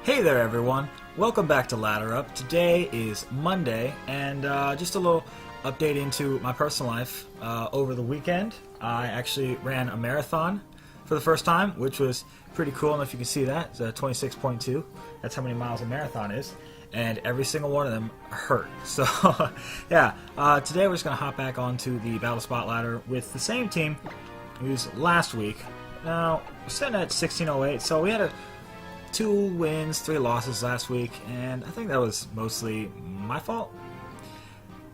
Hey there everyone, welcome back to Ladder Up. Today is Monday and just a little update into my personal life. Over the weekend I actually ran a marathon for the first time, which was pretty cool. I don't know if you can see that. It's 26.2. That's how many miles a marathon is. And every single one of them hurt. So yeah, today we're just going to hop back onto the Battle Spot ladder with the same team we used last week. Now, we're sitting at 1608, so we had 2 wins, 3 losses last week, and I think that was mostly my fault.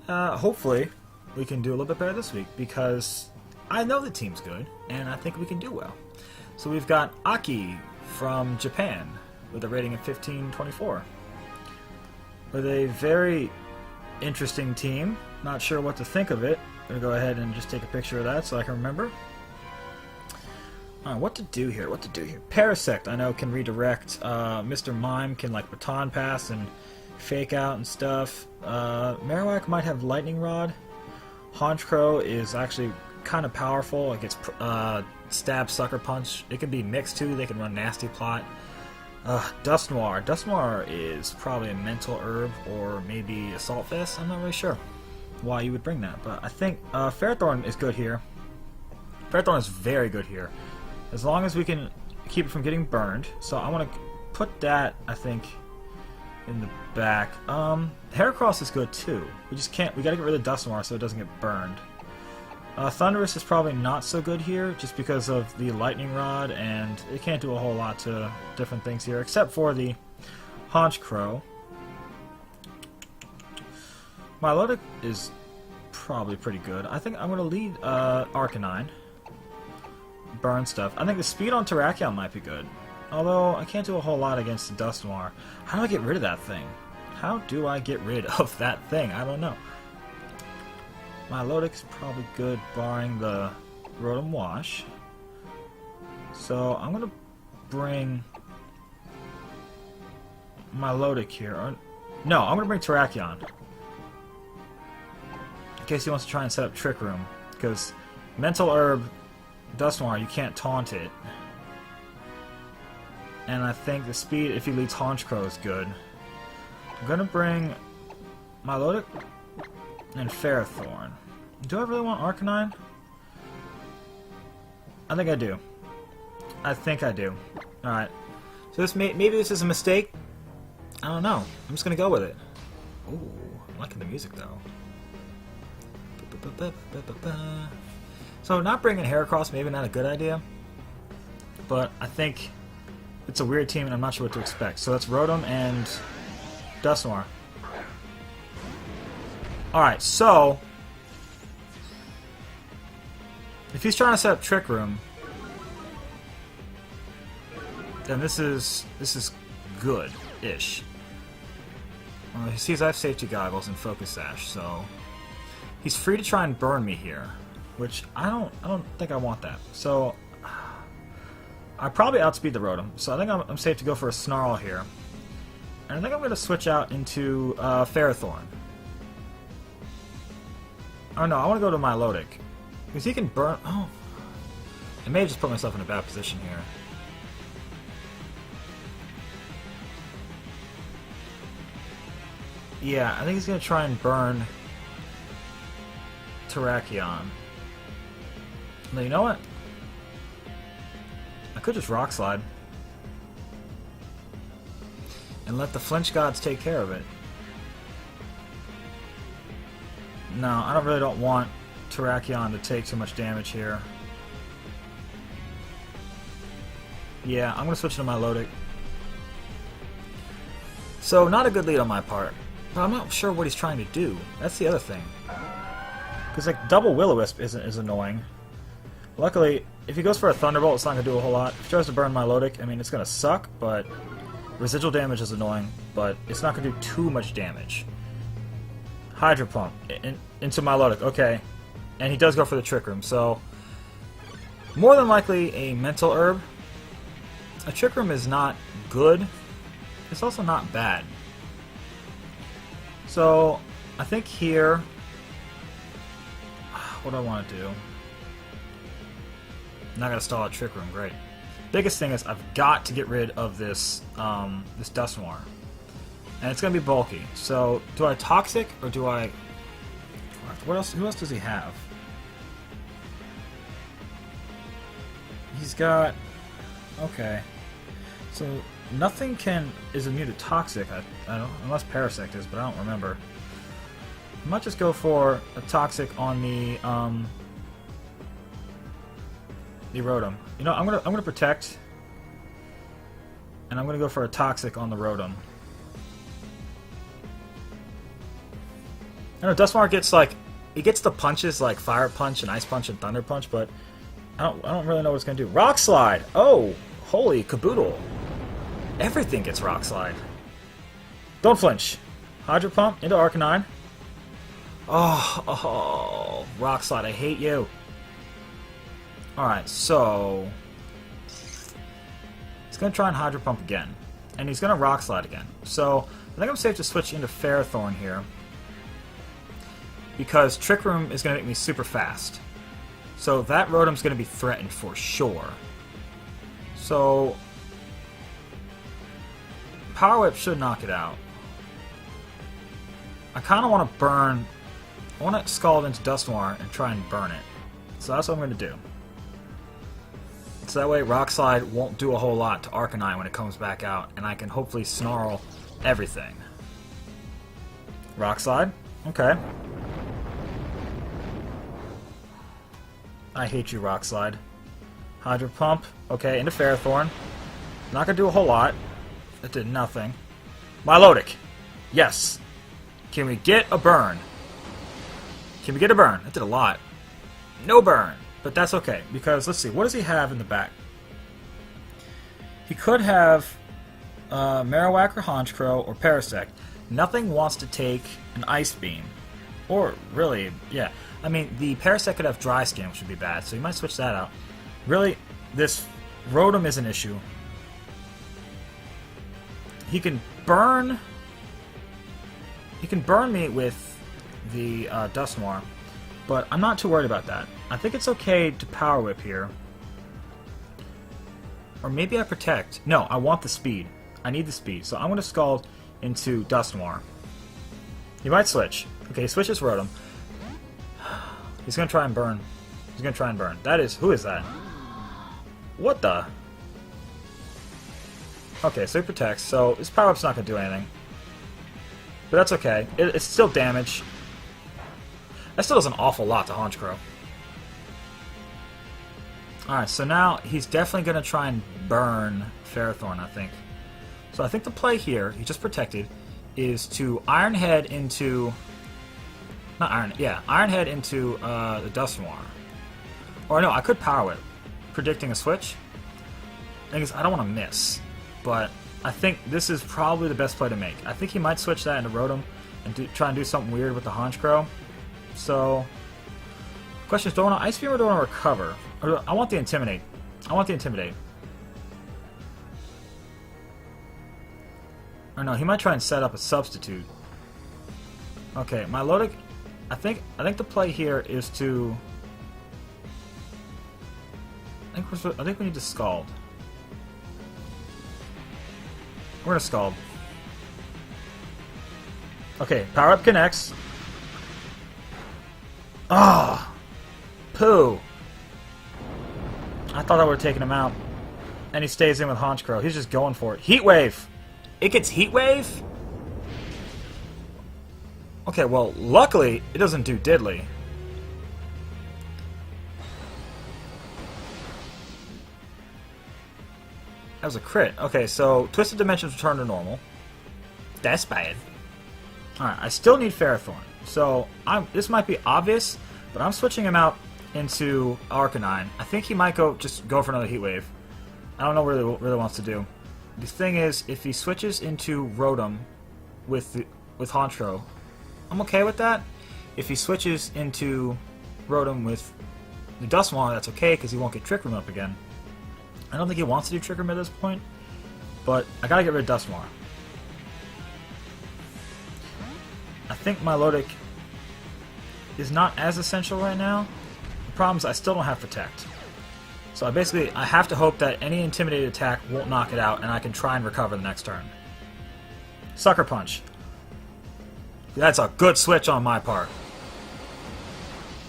Hopefully, we can do a little bit better this week, because I know the team's good, and I think we can do well. So we've got Aki from Japan, with a rating of 1524. With a very interesting team. Not sure what to think of it. I'm going to go ahead and just take a picture of that so I can remember. Alright, what to do here? Parasect, I know, can redirect. Mr. Mime can, like, baton pass and fake out and stuff. Marowak might have Lightning Rod. Honchkrow is actually kind of powerful. It gets Stab, Sucker Punch. It can be mixed, too. They can run Nasty Plot. Dust Noir. Dust Noir is probably a Mental Herb or maybe Assault Vest. I'm not really sure why you would bring that. But I think Ferrothorn is good here. Ferrothorn is very good here. As long as we can keep it from getting burned. So I want to put that, I think, in the back. Heracross is good too. We just can't, we gotta get rid of Dust Noir so it doesn't get burned. Thunderous is probably not so good here, just because of the Lightning Rod, and it can't do a whole lot to different things here, except for the Honchkrow. Milotic is probably pretty good. I think I'm going to lead Arcanine. Burn stuff. I think the speed on Terrakion might be good, although I can't do a whole lot against the Dust Noir. How do I get rid of that thing? How do I get rid of that thing? I don't know. Milotic's probably good, barring the Rotom Wash. So I'm going to bring Milotic here. No, I'm going to bring Terrakion. In case he wants to try and set up Trick Room. Because Mental Herb, Dust Noir, you can't taunt it. And I think the speed, if he leads Honchkrow, is good. I'm going to bring Milotic and Ferrothorn. Do I really want Arcanine? I think I do. Alright. So this maybe this is a mistake. I don't know. I'm just gonna go with it. Ooh, I'm liking the music though. So not bringing Heracross, maybe not a good idea. But I think it's a weird team and I'm not sure what to expect. So that's Rotom and Dust Noir. Alright, so if he's trying to set up Trick Room, then this is good-ish. He sees I have Safety Goggles and Focus Sash, so he's free to try and burn me here, which I don't think I want that. So I probably outspeed the Rotom, so I think I'm safe to go for a Snarl here, and I think I'm going to switch out into Ferrothorn. Oh no, I want to go to Milotic. Because he can burn... Oh. I may have just put myself in a bad position here. Yeah, I think he's going to try and burn Terrakion. No, you know what? I could just Rock Slide. And let the Flinch Gods take care of it. No, I really don't want Terrakion to take too much damage here. Yeah, I'm going to switch to Milotic. So, not a good lead on my part. But I'm not sure what he's trying to do. That's the other thing. Because, like, double Will-O-Wisp is annoying. Luckily, if he goes for a Thunderbolt, it's not going to do a whole lot. If he tries to burn Milotic, I mean, it's going to suck, but residual damage is annoying. But it's not going to do too much damage. Hydro Pump into Milotic. Okay. And he does go for the Trick Room, so more than likely a Mental Herb. A Trick Room is not good. It's also not bad. So I think here, what do I want to do? I'm not going to stall a Trick Room, great. biggest thing is I've got to get rid of this this Dust Noir. And it's going to be bulky. So, do I Toxic, or do I... What else? Who else does he have? He's got... Okay. So, nothing is immune to Toxic, I don't, unless Parasect is, but I don't remember. I might just go for a Toxic on the Rotom. You know, I'm gonna Protect, and I'm gonna go for a Toxic on the Rotom. I know Duskmar gets like, it gets the punches like Fire Punch and Ice Punch and Thunder Punch, but I don't really know what it's gonna do. Rock Slide! Oh, holy caboodle! Everything gets Rock Slide. Don't flinch. Hydro Pump into Arcanine. Oh, Rock Slide! I hate you. All right, so he's gonna try and Hydro Pump again, and he's gonna Rock Slide again. So I think I'm safe to switch into Ferrothorn here, because Trick Room is going to make me super fast. So that Rotom's going to be threatened for sure. So Power Whip should knock it out. I kind of want to burn... I want to Scald into Dusknoir and try and burn it. So that's what I'm going to do. So that way Rock Slide won't do a whole lot to Arcanine when it comes back out, and I can hopefully Snarl everything. Rock Slide? Okay. I hate you, Rock Slide. Hydro Pump. Okay, into Ferrothorn. Not gonna do a whole lot. That did nothing. Milotic. Yes. Can we get a burn? Can we get a burn? That did a lot. No burn. But that's okay, because let's see. What does he have in the back? He could have Marowak or Honchkrow or Parasect. Nothing wants to take an Ice Beam. Or, really, yeah. I mean, the Parasect could have Dry Skin, which would be bad, so you might switch that out. Really, this Rotom is an issue. He can burn... He can burn me with the Dusknoir, but I'm not too worried about that. I think it's okay to Power Whip here. Or maybe I Protect. No, I want the speed. I need the speed, so I'm going to Scald into Dusknoir. He might switch. Okay, he switches Rotom. He's gonna try and burn. He's gonna try and burn. That is... Who is that? What the? Okay, so he protects. So his power-up's not gonna do anything. But that's okay. It's still damage. That still does an awful lot to Honchkrow. Alright, so now he's definitely gonna try and burn Ferrothorn, I think. So I think the play here, he just protected, is to Iron Head into... Not Iron... Yeah, Iron Head into the Dusknoir. Or no, I could Power Whip, predicting a switch. The thing is, I don't want to miss. But I think this is probably the best play to make. I think he might switch that into Rotom and try and do something weird with the Honchkrow. So, the question is, do I want to Ice Beam or do I want to Recover? Or I want the Intimidate. I want the Intimidate. Or no, he might try and set up a substitute. Okay, Milotic... I think the play here is to... I think we need to Scald. We're gonna Scald. Okay, Power Up connects. Ah, poo. I thought I would have taken him out, and he stays in with Honchkrow. He's just going for it. Heat Wave. It gets Heat Wave. Okay, well, luckily, it doesn't do diddly. That was a crit. Okay, so Twisted Dimensions return to normal. That's bad. Alright, I still need Ferrothorn. So, this might be obvious, but I'm switching him out into Arcanine. I think he might just go for another Heat Wave. I don't know what he really wants to do. The thing is, if he switches into Rotom with Honchkrow, I'm okay with that. If he switches into Rotom with the Dusknoir, that's okay, because he won't get Trick Room up again. I don't think he wants to do Trick Room at this point, but I gotta get rid of Dusknoir. I think Milotic is not as essential right now. The problem is I still don't have Protect. So I have to hope that any intimidated attack won't knock it out, and I can try and recover the next turn. Sucker Punch. That's a good switch on my part.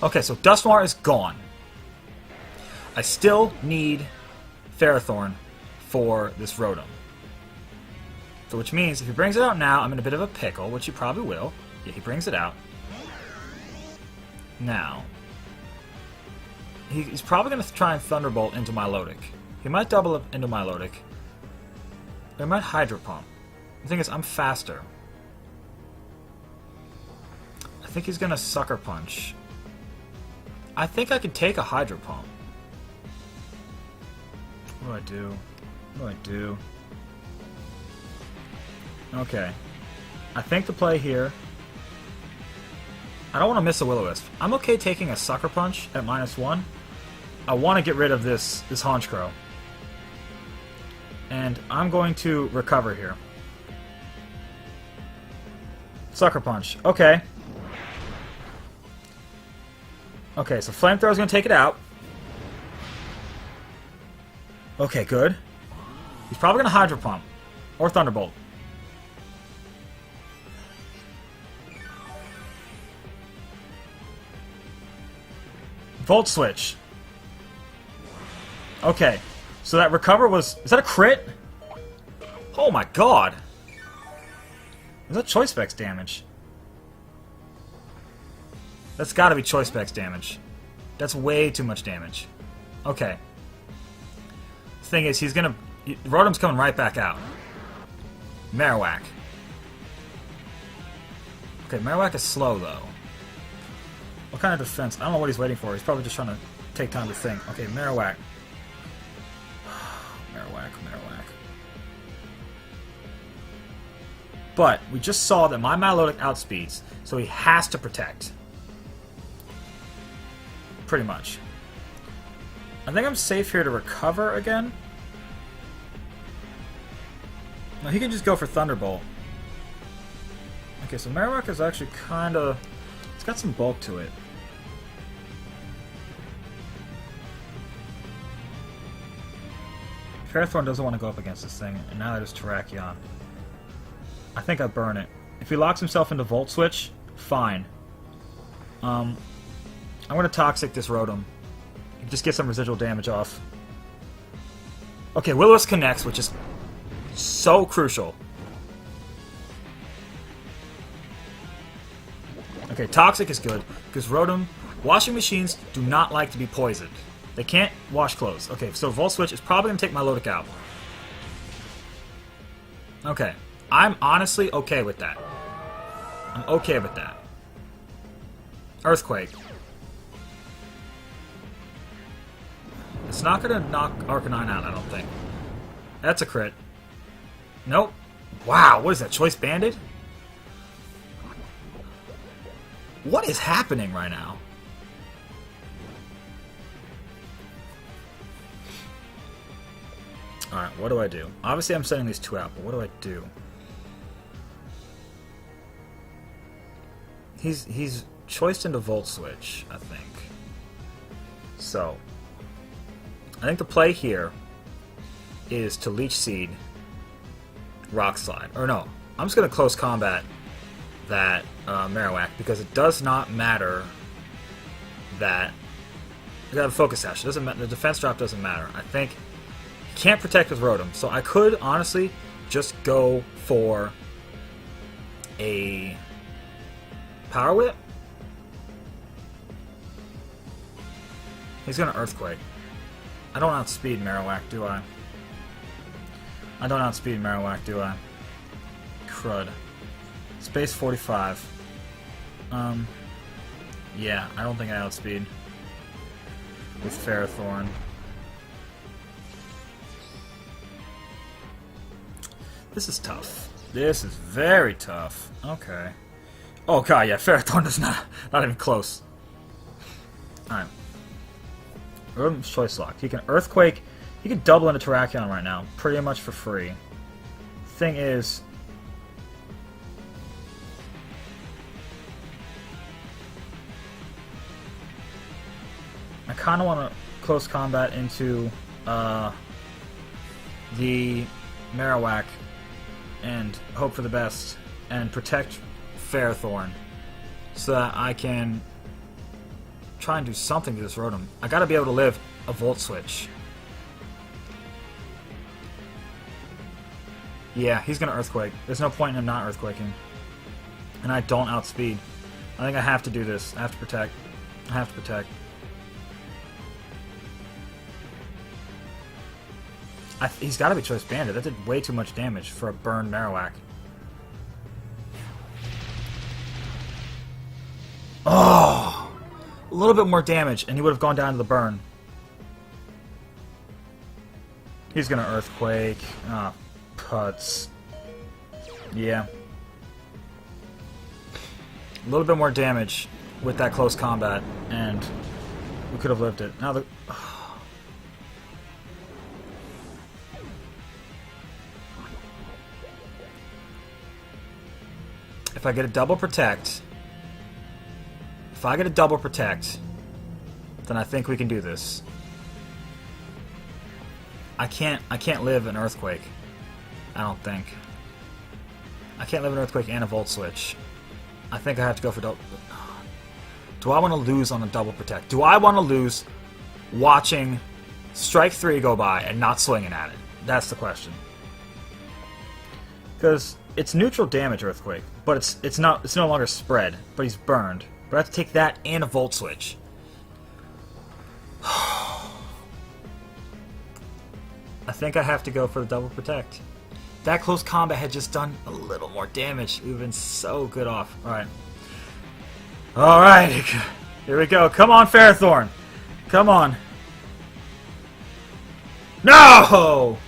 Okay, so Dusknoir is gone. I still need Ferrothorn for this Rotom. So which means if he brings it out now, I'm in a bit of a pickle, which he probably will. Yeah, he brings it out. Now, he's probably going to try and Thunderbolt into Milotic. He might double up into Milotic. Or he might Hydro Pump. The thing is, I'm faster. I think he's going to Sucker Punch. I think I could take a Hydro Pump. What do I do? What do I do? Okay. I think the play here... I don't want to miss a Will-O-Wisp. I'm okay taking a Sucker Punch at -1. I want to get rid of this Honchkrow. And I'm going to recover here. Sucker Punch. Okay. Okay, so Flamethrower is going to take it out. Okay, good. He's probably going to Hydro Pump. Or Thunderbolt. Volt Switch. Okay, so that recover was... Is that a crit? Oh my god! Is that Choice Specs damage? That's gotta be Choice Specs damage. That's way too much damage. Okay. The thing is, he's gonna... Rotom's coming right back out. Marowak. Okay, Marowak is slow, though. What kind of defense? I don't know what he's waiting for. He's probably just trying to take time to think. Okay, Marowak. Marowak. But we just saw that my Milotic outspeeds, so he has to protect. Pretty much. I think I'm safe here to recover again. No, he can just go for Thunderbolt. Okay, so Marowak is actually kind of... It's got some bulk to it. Ferrothorn doesn't want to go up against this thing, and now there's Terrakion. I think I burn it. If he locks himself into Volt Switch, fine. I'm going to Toxic this Rotom. Just get some residual damage off. Okay, Will-O-Wisp connects, which is so crucial. Okay, Toxic is good, because Rotom... Washing machines do not like to be poisoned. They can't wash clothes. Okay, so Volt Switch is probably going to take my Milotic out. Okay. I'm honestly okay with that. I'm okay with that. Earthquake. It's not going to knock Arcanine out, I don't think. That's a crit. Nope. Wow, what is that? Choice Banded? What is happening right now? Alright, what do I do? Obviously I'm sending these two out, but what do I do? He's choiced into Volt Switch, I think. So, I think the play here is to Leech Seed, Rock Slide. Or no, I'm just going to close combat that Marowak, because it does not matter that... I got a Focus Sash. It doesn't matter. The defense drop doesn't matter. I think he can't protect with Rotom, so I could honestly just go for a Power Whip. He's gonna Earthquake. I don't outspeed Marowak, do I? I don't outspeed Marowak, do I? Crud. Space 45. Yeah, I don't think I outspeed with Ferrothorn. This is tough. This is very tough. Okay. Oh god, yeah, Ferrothorn is not even close. Alright. Rotom's Choice Lock. He can Earthquake. He can double into Terrakion right now, pretty much for free. Thing is... I kind of want to... close combat into the Marowak and hope for the best and protect Fairthorn so that I can try and do something to this Rotom. I gotta be able to live a Volt Switch. Yeah, he's gonna Earthquake. There's no point in him not Earthquaking. And I don't outspeed. I think I have to do this. I have to protect. I have to protect. He's got to be Choice Banded. That did way too much damage for a burned Marowak. Oh! A little bit more damage, and he would have gone down to the burn. He's gonna Earthquake. Ah, putz. Yeah. A little bit more damage with that close combat, and we could have lived it. Now the... If I get a double protect, then I think we can do this. I can't live an Earthquake. I don't think. I can't live an Earthquake and a Volt Switch. I think I have to go for double. Do I want to lose on a double protect? Do I want to lose watching Strike 3 go by and not swinging at it? That's the question. Because it's neutral damage Earthquake, but it's no longer spread. But he's burned. But I have to take that and a Volt Switch. I think I have to go for the double protect. That close combat had just done a little more damage. We've been so good off. Alright. Alright. Here we go. Come on, Fairthorn. Come on. No!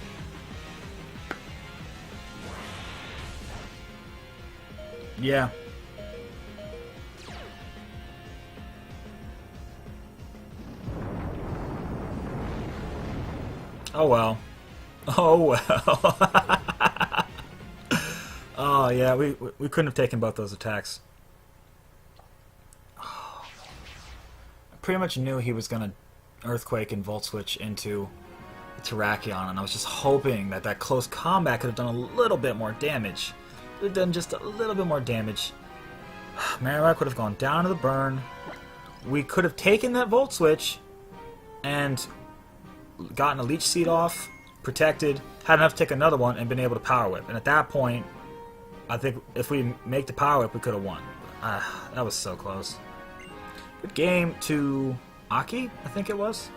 Yeah. Oh well. Oh well. Oh yeah, we couldn't have taken both those attacks. Oh. I pretty much knew he was gonna Earthquake and Volt Switch into Terrakion, and I was just hoping that that close combat could have done a little bit more damage. It would have done just a little bit more damage. Marowak would have gone down to the burn. We could have taken that Volt Switch and gotten a Leech Seed off, protected, had enough to take another one, and been able to Power Whip. And at that point, I think if we make the Power Whip, we could have won. That was so close. Good game to Aki, I think it was.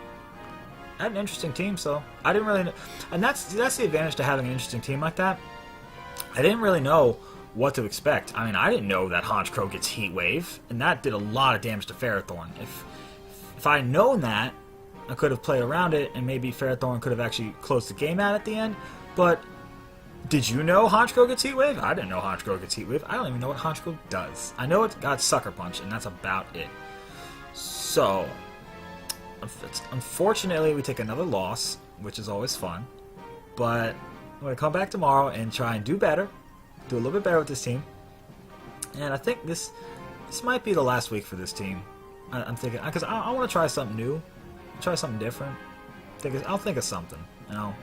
I had an interesting team, so I didn't really know. And that's the advantage to having an interesting team like that. I didn't really know what to expect. I mean, I didn't know that Honchkrow gets Heat Wave, and that did a lot of damage to Ferrothorn. If I had known that, I could have played around it, and maybe Ferrothorn could have actually closed the game out at the end. But did you know Honchkrow gets Heat Wave? I didn't know Honchkrow gets Heat Wave. I don't even know what Honchkrow does. I know it got Sucker Punch, and that's about it. So, unfortunately, we take another loss, which is always fun. But I'm going to come back tomorrow and try and do better. Do a little bit better with this team. And I think this might be the last week for this team. I'm thinking, because I want to try something new. Try something different. I'll think of something, and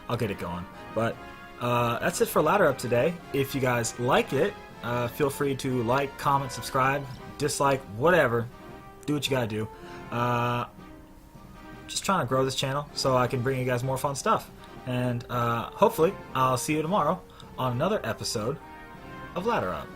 I'll get it going. But that's it for Ladder Up today. If you guys like it, feel free to like, comment, subscribe, dislike, whatever. Do what you gotta do. Just trying to grow this channel so I can bring you guys more fun stuff. And hopefully, I'll see you tomorrow on another episode of Ladder Up.